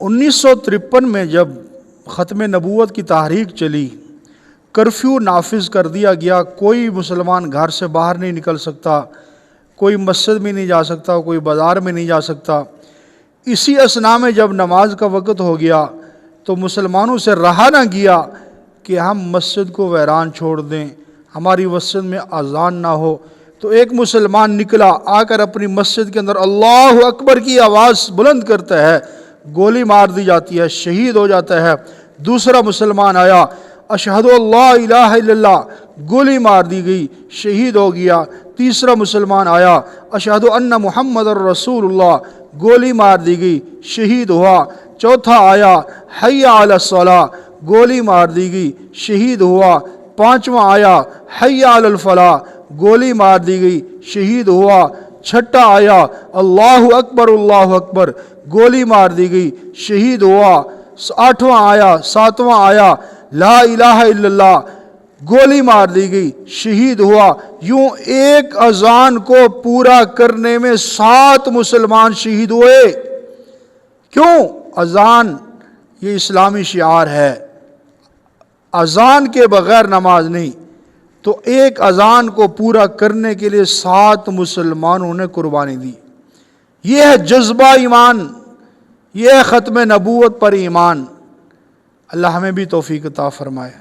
1953 میں جب ختم نبوت کی تحریک چلی، کرفیو نافذ کر دیا گیا، کوئی مسلمان گھر سے باہر نہیں نکل سکتا، کوئی مسجد میں نہیں جا سکتا، کوئی بازار میں نہیں جا سکتا۔ اسی اثناء میں جب نماز کا وقت ہو گیا تو مسلمانوں سے رہا نہ گیا کہ ہم مسجد کو ویران چھوڑ دیں، ہماری مسجد میں اذان نہ ہو۔ تو ایک مسلمان نکلا، آ کر اپنی مسجد کے اندر اللہ اکبر کی آواز بلند کرتا ہے، گولی مار دی جاتی ہے، شہید ہو جاتا ہے۔ دوسرا مسلمان آیا، اشہد اللہ الہ الا اللہ، گولی مار دی گئی، شہید ہو گیا۔ تیسرا مسلمان آیا، اشہد ان محمد الرسول اللہ، گولی مار دی گئی، شہید ہوا۔ چوتھا آیا، حی علی الصلاۃ، گولی مار دی گئی، شہید ہوا۔ پانچواں آیا، حی علی الفلاح، گولی مار دی گئی، شہید ہوا۔ چھٹا آیا، اللہ اکبر، گولی مار دی گئی، شہید ہوا۔ آٹھواں آیا، ساتواں آیا، لا الہ الا اللہ، گولی مار دی گئی، شہید ہوا۔ یوں ایک اذان کو پورا کرنے میں 7 مسلمان شہید ہوئے۔ کیوں؟ اذان یہ اسلامی شعار ہے، اذان کے بغیر نماز نہیں۔ تو ایک اذان کو پورا کرنے کے لیے 7 مسلمانوں نے قربانی دی۔ یہ ہے جذبہ ایمان، یہ ہے ختم نبوت پر ایمان۔ اللہ ہمیں بھی توفیق عطا فرمائے۔